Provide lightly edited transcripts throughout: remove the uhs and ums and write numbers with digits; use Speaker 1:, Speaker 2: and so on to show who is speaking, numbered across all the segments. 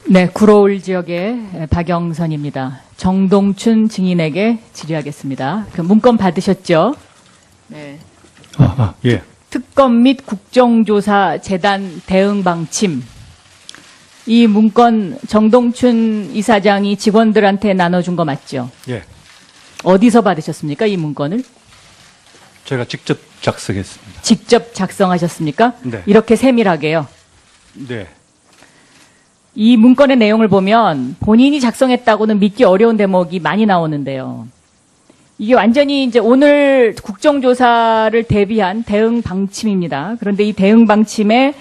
Speaker 1: 네, 구로울 지역의 박영선입니다. 정동춘 증인에게 질의하겠습니다. 그 문건 받으셨죠? 네.
Speaker 2: 예.
Speaker 1: 특검 및 국정조사 재단 대응 방침. 이 문건 정동춘 이사장이 직원들한테 나눠준 거 맞죠?
Speaker 2: 예.
Speaker 1: 어디서 받으셨습니까? 이 문건을?
Speaker 2: 제가 직접 작성했습니다.
Speaker 1: 직접 작성하셨습니까?
Speaker 2: 네.
Speaker 1: 이렇게 세밀하게요.
Speaker 2: 네.
Speaker 1: 이 문건의 내용을 보면 본인이 작성했다고는 믿기 어려운 대목이 많이 나오는데요. 이게 완전히 이제 오늘 국정조사를 대비한 대응 방침입니다. 그런데 이 대응 방침의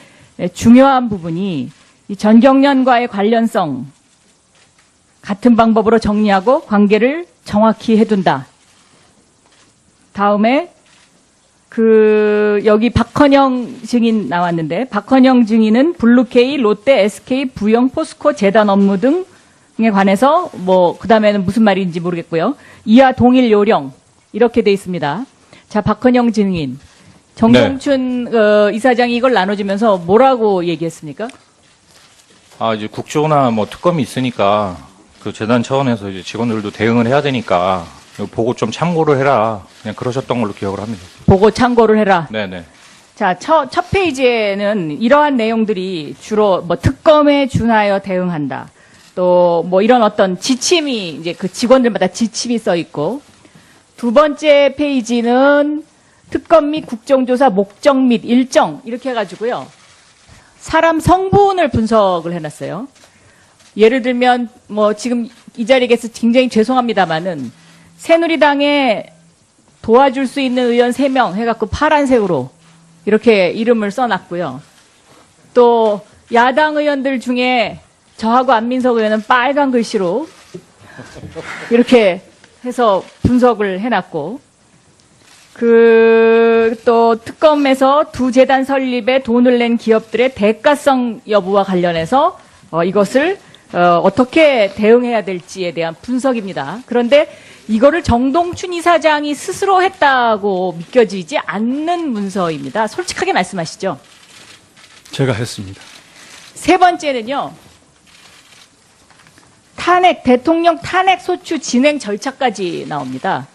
Speaker 1: 중요한 부분이 이 전경련과의 관련성, 같은 방법으로 정리하고 관계를 정확히 해둔다. 다음에 여기 박헌영 증인 나왔는데, 박헌영 증인은 블루케이, 롯데, SK, 부영, 포스코, 재단 업무 등에 관해서 그 다음에는 무슨 말인지 모르겠고요. 이하 동일 요령, 이렇게 돼 있습니다. 자, 박헌영 증인. 정동춘 이사장이 이걸 나눠주면서 뭐라고 얘기했습니까?
Speaker 3: 이제 국조나 특검이 있으니까 그 재단 차원에서 이제 직원들도 대응을 해야 되니까 이거 보고 좀 참고를 해라. 그냥 그러셨던 걸로 기억을 합니다.
Speaker 1: 보고 참고를 해라.
Speaker 3: 네네.
Speaker 1: 자, 첫 페이지에는 이러한 내용들이 주로 특검에 준하여 대응한다. 또 이런 어떤 지침이 이제 그 직원들마다 지침이 써 있고, 두 번째 페이지는 특검 및 국정조사 목적 및 일정 이렇게 해가지고요. 사람 성분을 분석을 해놨어요. 예를 들면 지금 이 자리에 계서 굉장히 죄송합니다만은 새누리당에 도와줄 수 있는 의원 3명 해갖고 파란색으로 이렇게 이름을 써놨고요. 또 야당 의원들 중에 저하고 안민석 의원은 빨간 글씨로 이렇게 해서 분석을 해놨고, 또 특검에서 두 재단 설립에 돈을 낸 기업들의 대가성 여부와 관련해서 이것을 어떻게 대응해야 될지에 대한 분석입니다. 그런데 이거를 정동춘 이사장이 스스로 했다고 믿겨지지 않는 문서입니다. 솔직하게 말씀하시죠.
Speaker 2: 제가 했습니다.
Speaker 1: 세 번째는요. 대통령 탄핵 소추 진행 절차까지 나옵니다.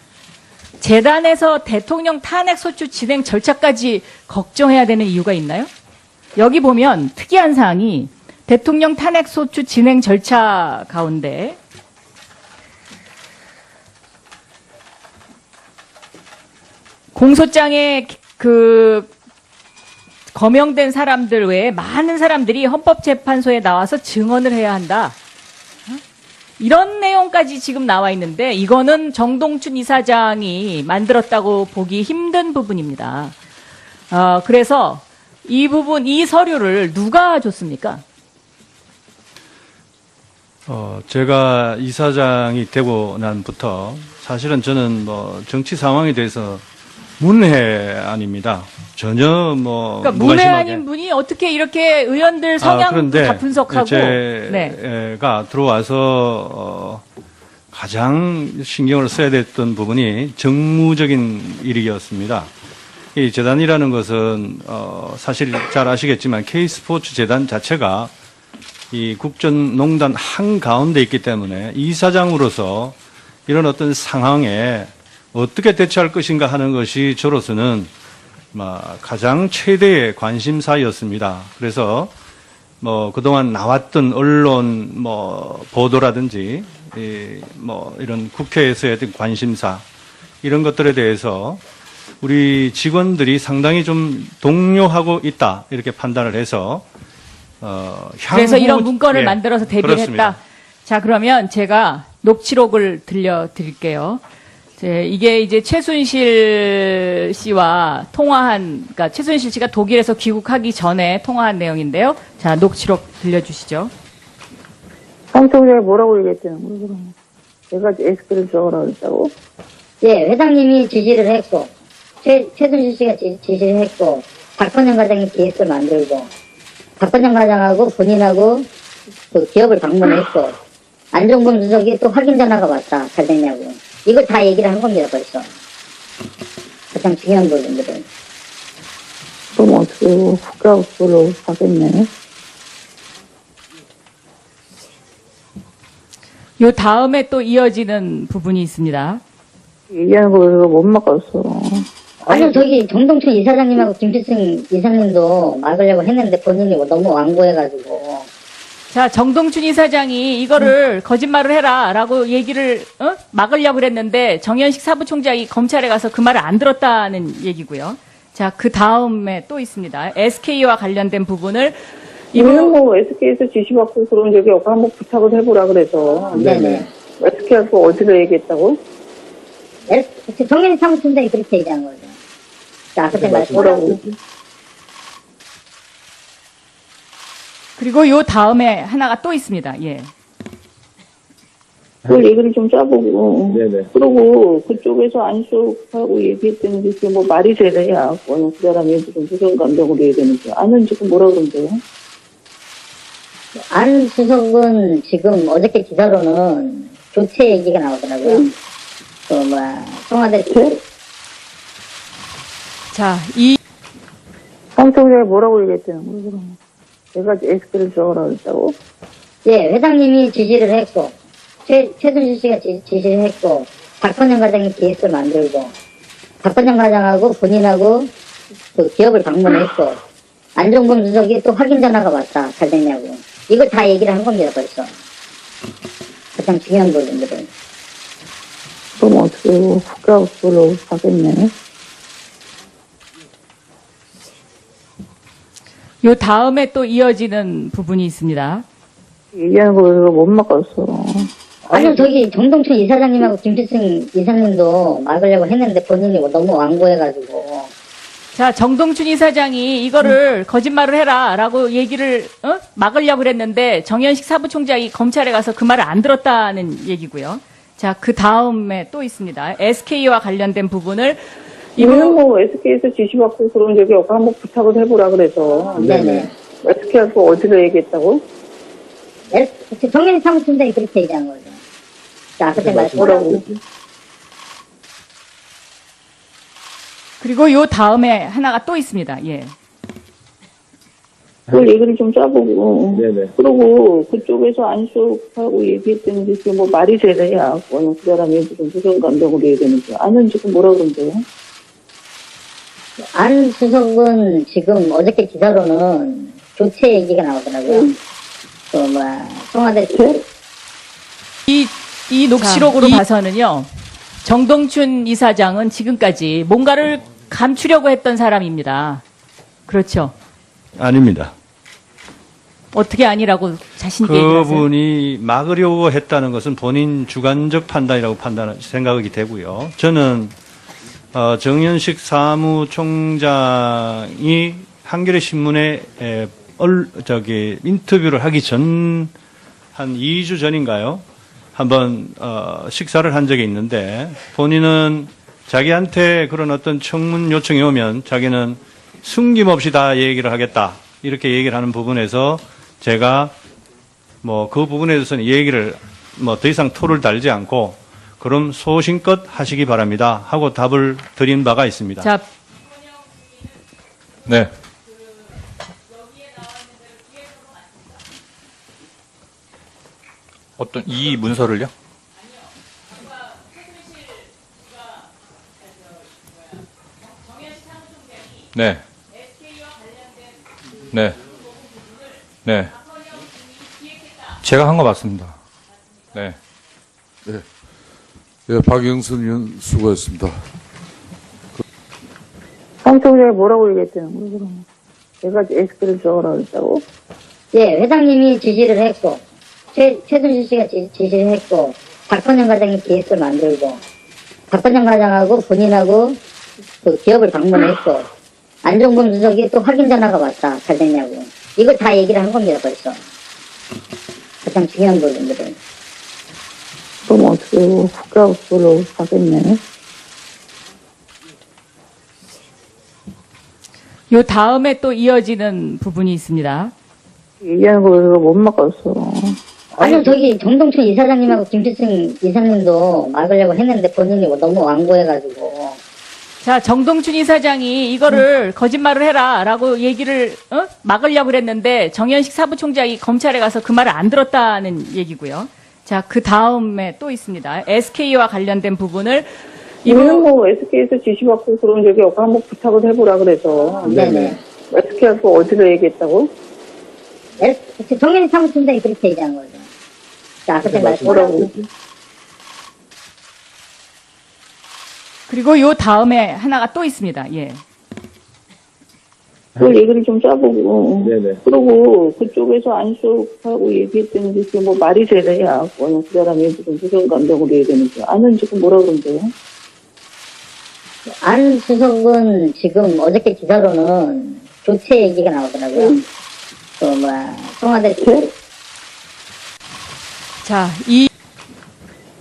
Speaker 1: 재단에서 대통령 탄핵 소추 진행 절차까지 걱정해야 되는 이유가 있나요? 여기 보면 특이한 사항이 대통령 탄핵 소추 진행 절차 가운데 공소장에 거명된 사람들 외에 많은 사람들이 헌법재판소에 나와서 증언을 해야 한다. 이런 내용까지 지금 나와 있는데 이거는 정동춘 이사장이 만들었다고 보기 힘든 부분입니다. 그래서 이 서류를 누가 줬습니까?
Speaker 2: 제가 이사장이 되고 난부터 사실은 저는 정치 상황에 대해서 문외한입니다. 전혀
Speaker 1: 그러니까 문외한인 분이 어떻게 이렇게 의원들 성향도 다 분석하고
Speaker 2: 제가 들어와서 가장 신경을 써야 됐던 부분이 정무적인 일이었습니다. 이 재단이라는 것은 사실 잘 아시겠지만 K스포츠 재단 자체가 이 국정농단 한가운데 있기 때문에 이사장으로서 이런 어떤 상황에 어떻게 대처할 것인가 하는 것이 저로서는 가장 최대의 관심사였습니다. 그래서 그동안 나왔던 언론 보도라든지 이런 국회에서의 어떤 관심사 이런 것들에 대해서 우리 직원들이 상당히 좀 동요하고 있다 이렇게 판단을 해서
Speaker 1: 그래서 이런 문건을 만들어서 대비를
Speaker 2: 그렇습니다.
Speaker 1: 했다. 자, 그러면 제가 녹취록을 들려드릴게요. 이게 이제 최순실 씨와 그러니까 최순실 씨가 독일에서 귀국하기 전에 통화한 내용인데요. 자, 녹취록 들려주시죠.
Speaker 4: 방청자가 뭐라고 얘기했잖아. 내가 SK를 들어가라고 했다고?
Speaker 5: 예, 회장님이 지시를 했고, 최순실 씨가 지시를 했고, 박헌영 과장이 기획을 만들고, 박헌영 과장하고 본인하고 그 기업을 방문했고, 안종범 주석이 또 확인 전화가 왔다. 잘 됐냐고. 이걸 다 얘기를 한 겁니다, 벌써. 가장 중요한 부분들은.
Speaker 4: 그럼 어떻게 국가국수로 가겠네.
Speaker 1: 요 다음에 또 이어지는 부분이 있습니다.
Speaker 4: 얘기하는 거 못 막았어.
Speaker 5: 아니, 저기 정동춘 이사장님하고 김필승 이사님도 막으려고 했는데 본인이 너무 완고해가지고.
Speaker 1: 자, 정동춘 이사장이 이거를 거짓말을 해라라고 얘기를 막으려고 그랬는데 정현식 사부총장이 검찰에 가서 그 말을 안 들었다는 얘기고요. 자, 그 다음에 또 있습니다. SK와 관련된 부분을
Speaker 4: 이거는 뭐 SK에서 지시받고 그런 적이 없고 한번 부탁을 해보라 그래서.
Speaker 5: 네네.
Speaker 4: SK하고 어디로 얘기했다고?
Speaker 5: 정현식 사부총장이 그렇게 얘기한 거죠. 자, 그때
Speaker 4: 뭐라고?
Speaker 1: 그리고 요 다음에 하나가 또 있습니다. 예.
Speaker 4: 그걸 얘기를 좀 짜보고. 네네. 그러고 그쪽에서 안쑥하고 얘기했더니 그게 뭐 말이 되느냐. 그 사람이 무슨 무슨 감정으로 얘기했는지. 아는 지금 뭐라 그런대요?
Speaker 5: 안 수석은 지금 어저께 기사로는 교체 얘기가 나오더라고요. 청와대
Speaker 1: 자, 이
Speaker 4: 황청장이 뭐라고 얘기했다는 거야, 그럼? 내가 SK를 들어가라 그랬다고?
Speaker 5: 예, 회장님이 지시를 했고, 최순실 씨가 지시를 했고, 박건영 과장이 기획서를 만들고, 박건영 과장하고 본인하고 그 기업을 방문했고, 안종범 수석이 또 확인 전화가 왔다. 잘 됐냐고. 이걸 다 얘기를 한 겁니다, 벌써. 가장 중요한 부분들은.
Speaker 4: 그럼 어떻게 국가 그걸로 가겠네?
Speaker 1: 요 다음에 또 이어지는 부분이 있습니다.
Speaker 4: 얘기하는 거 못 막았어.
Speaker 5: 아니, 저기 정동춘 이사장님하고 김필승 이사님도 막으려고 했는데 본인이 너무 완고해가지고.
Speaker 1: 자, 정동춘 이사장이 이거를 거짓말을 해라라고 얘기를 막으려고 그랬는데 정현식 사부총장이 검찰에 가서 그 말을 안 들었다는 얘기고요. 자, 그 다음에 또 있습니다. SK와 관련된 부분을
Speaker 4: 이거는 뭐 SK에서 지시받고 그런 적이 없고 한번 부탁을 해보라 그래서.
Speaker 5: 네네.
Speaker 4: SK하고 어디로 얘기했다고?
Speaker 5: 정현식 사무총장이 그렇게 얘기한 거죠. 자, 그때
Speaker 4: 뭐라고?
Speaker 1: 그리고 요 다음에 하나가 또 있습니다. 예.
Speaker 4: 그걸 얘기를 좀 짜보고. 네네. 그러고 그쪽에서 안쑥하고 얘기했더니 그게 뭐 말이 되느냐. 그 사람이 무슨 감정으로 얘기했는지. 아는 지금 뭐라 그런대요?
Speaker 5: 안 수석은 지금 어저께 기사로는 교체 얘기가 나오더라고요. 청와대
Speaker 1: 이 녹취록으로 봐서는요. 정동춘 이사장은 지금까지 뭔가를 감추려고 했던 사람입니다. 그렇죠?
Speaker 2: 아닙니다.
Speaker 1: 어떻게 아니라고 자신 있게 얘기하세요?
Speaker 2: 그분이 막으려고 했다는 것은 본인 주관적 판단이라고 생각이 되고요. 저는 정현식 사무총장이 한겨레 신문에 인터뷰를 하기 전 한 2주 전인가요? 한번 식사를 한 적이 있는데 본인은 자기한테 그런 어떤 청문 요청이 오면 자기는 숨김없이 다 얘기를 하겠다 이렇게 얘기를 하는 부분에서 제가 뭐 그 부분에 대해서는 얘기를 뭐 더 이상 토를 달지 않고 그럼 소신껏 하시기 바랍니다 하고 답을 드린 바가 있습니다.
Speaker 1: 자,
Speaker 3: 네. 어떤 이 문서를요? 네. 네. 네. 제가 한 거 맞습니다. 네.
Speaker 6: 예, 박영선 의원 수고했습니다.
Speaker 4: 황청장이 뭐라고 얘기했다는 거야, 그럼? 내가 SK를 들어가라 그랬다고?
Speaker 5: 예, 회장님이 지시를 했고, 최순실 씨가 지시를 했고, 박건영 과장이 기획서를 만들고, 박건영 과장하고 본인하고 그 기업을 방문했고, 안종범 수석이 또 확인 전화가 왔다. 잘 됐냐고. 이걸 다 얘기를 한 겁니다, 벌써. 가장 중요한 부분들은.
Speaker 4: 그럼 어떻게 국가 그걸로 가겠네?
Speaker 1: 요 다음에 또 이어지는 부분이 있습니다.
Speaker 4: 얘기하는 거 못 막았어.
Speaker 5: 아니, 저기 정동춘 이사장님하고 김필승 이사님도 막으려고 했는데 본인이 너무 완고해가지고.
Speaker 1: 자, 정동춘 이사장이 이거를 거짓말을 해라라고 얘기를 막으려고 그랬는데 정현식 사부총장이 검찰에 가서 그 말을 안 들었다는 얘기고요. 자, 그 다음에 또 있습니다. SK와 관련된 부분을
Speaker 4: 이거는 뭐 SK에서 지시받고 그런 적이 없고 한번 부탁을 해보라 그래서.
Speaker 5: 네네.
Speaker 4: SK하고 어디로 얘기했다고?
Speaker 5: 정현희 사무총장이 그렇게 얘기한 거죠. 자, 그때
Speaker 4: 뭐라고?
Speaker 1: 그리고 요 다음에 하나가 또 있습니다. 예.
Speaker 4: 그 얘기를 좀 짜보고. 네네. 그러고 그쪽에서 안쪽하고 얘기했다는 게 뭐 말이 되느냐. 그 사람이 무슨 감정으로 얘기하는지. 아는 지금 뭐라 그런데요?
Speaker 5: 안 수석은 지금 어저께 기사로는 교체 얘기가 나오더라고요. 청와대
Speaker 1: 자, 이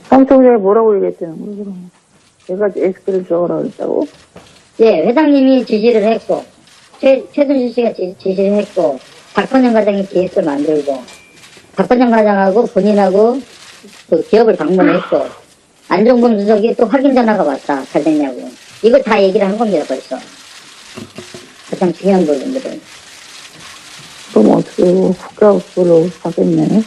Speaker 4: 사무총장이 뭐라고 얘기했다는 거예요, 그럼? 내가 SK를 들어가라 그랬다고?
Speaker 5: 예, 회장님이 지시를 했고, 최순실 씨가 지시를 했고, 박건영 과장이 기획서를 만들고, 박건영 과장하고 본인하고 그 기업을 방문했고, 안종범 수석이 또 확인 전화가 왔다. 잘 됐냐고. 이걸 다 얘기를 한 겁니다, 벌써. 가장 중요한 부분들은.
Speaker 4: 그럼 어떻게 국가업소로 가겠네?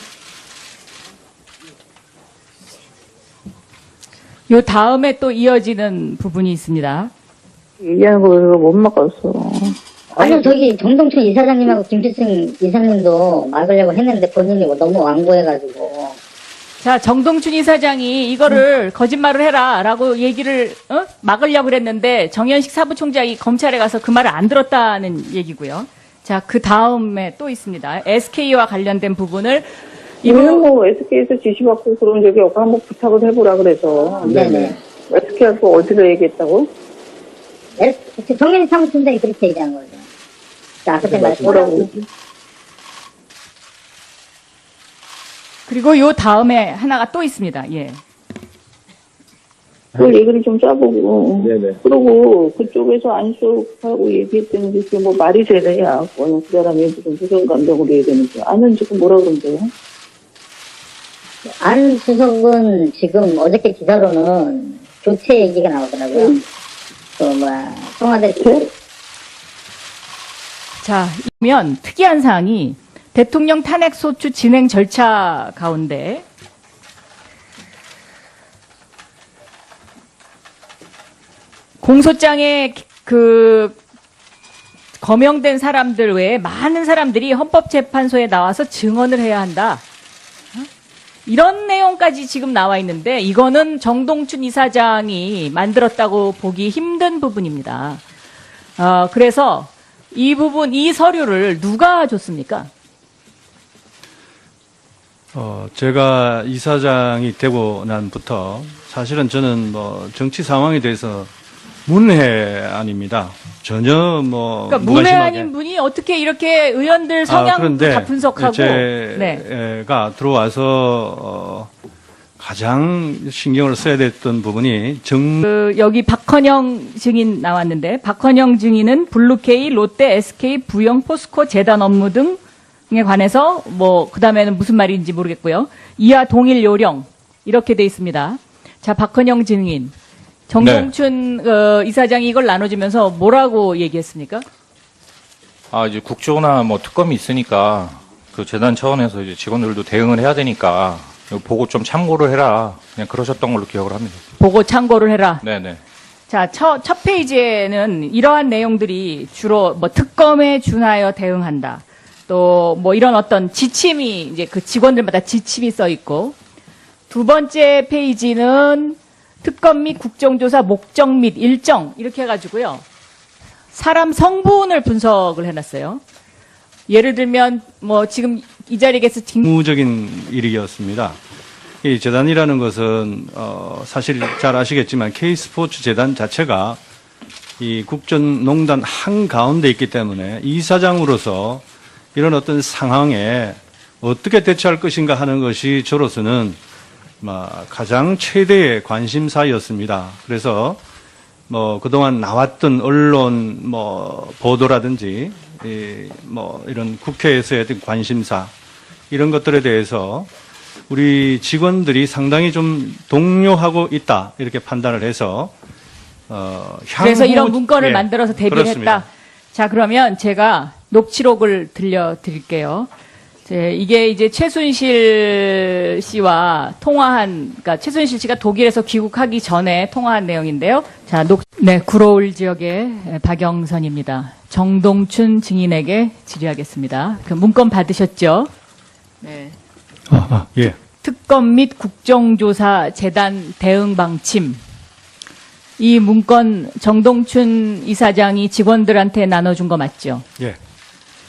Speaker 1: 요 다음에 또 이어지는 부분이 있습니다.
Speaker 4: 얘기하는 거 이거 못 막았어.
Speaker 5: 아니요, 저기 정동춘 이사장님하고 김필승 이사님도 막으려고 했는데 본인이 너무 완고해가지고.
Speaker 1: 자, 정동춘 이사장이 이거를 거짓말을 해라라고 얘기를 막으려고 그랬는데 정현식 사부총장이 검찰에 가서 그 말을 안 들었다는 얘기고요. 자, 그 다음에 또 있습니다. SK와 관련된 부분을
Speaker 4: 이거는 뭐 SK에서 지시받고 그런 적이 없고 한번 부탁을 해보라 그래서.
Speaker 5: 네네.
Speaker 4: SK하고 어디로 얘기했다고?
Speaker 5: 정현희 사무총장이 그렇게 얘기한 거죠. 자, 그때
Speaker 4: 뭐라고?
Speaker 1: 그리고 요 다음에 하나가 또 있습니다. 예.
Speaker 4: 그 얘기를 좀 짜보고. 네네. 그러고 그쪽에서 안쪽하고 얘기했다는 게 뭐 말이 되느냐. 그 사람이 무슨 감정으로 얘기하는지. 아는 지금 뭐라 그런데요?
Speaker 5: 안 수석은 지금 어저께 기사로는 교체 얘기가 나오더라고요. 청와대
Speaker 1: 자, 이면 특이한 사항이 대통령 탄핵 소추 진행 절차 가운데 공소장에 그 거명된 사람들 외에 많은 사람들이 헌법재판소에 나와서 증언을 해야 한다. 이런 내용까지 지금 나와 있는데 이거는 정동춘 이사장이 만들었다고 보기 힘든 부분입니다. 그래서 이 부분, 이 서류를 누가 줬습니까?
Speaker 2: 제가 이사장이 되고 난부터 사실은 저는 뭐 정치 상황에 대해서 문외한입니다. 전혀 뭐
Speaker 1: 그러니까 문외한인 분이 어떻게 이렇게 의원들 성향도 다 분석하고
Speaker 2: 제가 들어와서 가장 신경을 써야 됐던 부분이
Speaker 1: 여기 박헌영 증인 나왔는데 박헌영 증인은 블루케이, 롯데, SK, 부영, 포스코, 재단 업무 등에 관해서 뭐 그다음에는 무슨 말인지 모르겠고요. 이하 동일 요령 이렇게 돼 있습니다. 자, 박헌영 증인. 정동춘 이사장이 이걸 나눠주면서 뭐라고 얘기했습니까?
Speaker 3: 이제 국조나 뭐 특검이 있으니까 그 재단 차원에서 이제 직원들도 대응을 해야 되니까 이거 보고 좀 참고를 해라. 그냥 그러셨던 걸로 기억을 합니다.
Speaker 1: 보고 참고를 해라.
Speaker 3: 네네.
Speaker 1: 자, 첫 페이지에는 이러한 내용들이 주로 뭐 특검에 준하여 대응한다. 또 뭐 이런 어떤 지침이 이제 그 직원들마다 지침이 써 있고 두 번째 페이지는 특검 및 국정조사 목적 및 일정 이렇게 해가지고요. 사람 성분을 분석을 해놨어요. 예를 들면 뭐 지금 이 자리에 계서
Speaker 2: 직무적인 일이었습니다. 이 재단이라는 것은 사실 잘 아시겠지만 K스포츠 재단 자체가 이 국정농단 한가운데 있기 때문에 이사장으로서 이런 어떤 상황에 어떻게 대처할 것인가 하는 것이 저로서는 가장 최대의 관심사였습니다. 그래서 뭐 그동안 나왔던 언론 뭐 보도라든지 뭐 이런 국회에서의 어떤 관심사 이런 것들에 대해서 우리 직원들이 상당히 좀 동요하고 있다 이렇게 판단을 해서
Speaker 1: 그래서 이런 문건을 만들어서 대비를
Speaker 2: 그렇습니다.
Speaker 1: 했다. 자, 그러면 제가 녹취록을 들려드릴게요. 이게 이제 최순실 씨와 그러니까 최순실 씨가 독일에서 귀국하기 전에 통화한 내용인데요. 자, 네, 구로울 지역의 박영선입니다. 정동춘 증인에게 질의하겠습니다. 그 문건 받으셨죠? 네.
Speaker 2: 예.
Speaker 1: 특검 및 국정조사 재단 대응 방침. 이 문건 정동춘 이사장이 직원들한테 나눠준 거 맞죠?
Speaker 2: 예.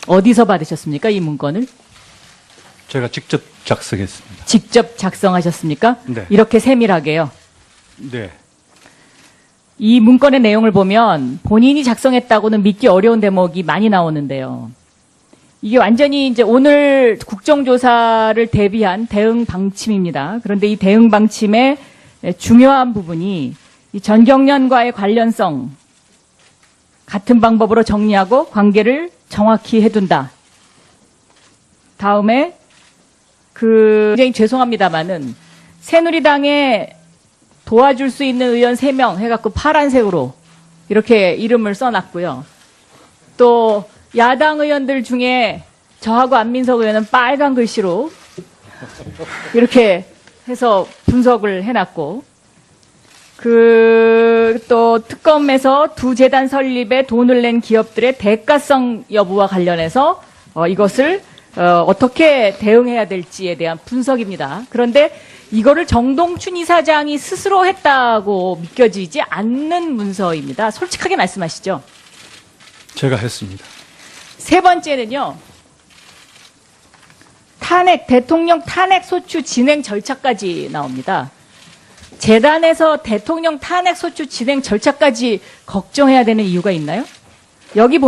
Speaker 1: 어디서 받으셨습니까? 이 문건을?
Speaker 2: 제가 직접 작성했습니다.
Speaker 1: 직접 작성하셨습니까?
Speaker 2: 네.
Speaker 1: 이렇게 세밀하게요.
Speaker 2: 네.
Speaker 1: 이 문건의 내용을 보면 본인이 작성했다고는 믿기 어려운 대목이 많이 나오는데요. 이게 완전히 이제 오늘 국정조사를 대비한 대응 방침입니다. 그런데 이 대응 방침의 중요한 부분이 이 전경련과의 관련성, 같은 방법으로 정리하고 관계를 정확히 해둔다. 다음에 굉장히 죄송합니다만은 새누리당에 도와줄 수 있는 의원 3명 해갖고 파란색으로 이렇게 이름을 써놨고요. 또 야당 의원들 중에 저하고 안민석 의원은 빨간 글씨로 이렇게 해서 분석을 해놨고, 또 특검에서 두 재단 설립에 돈을 낸 기업들의 대가성 여부와 관련해서 이것을 어떻게 대응해야 될지에 대한 분석입니다. 그런데 이거를 정동춘 이사장이 스스로 했다고 믿겨지지 않는 문서입니다. 솔직하게 말씀하시죠.
Speaker 2: 제가 했습니다.
Speaker 1: 세 번째는요. 대통령 탄핵 소추 진행 절차까지 나옵니다. 재단에서 대통령 탄핵 소추 진행 절차까지 걱정해야 되는 이유가 있나요? 여기 보면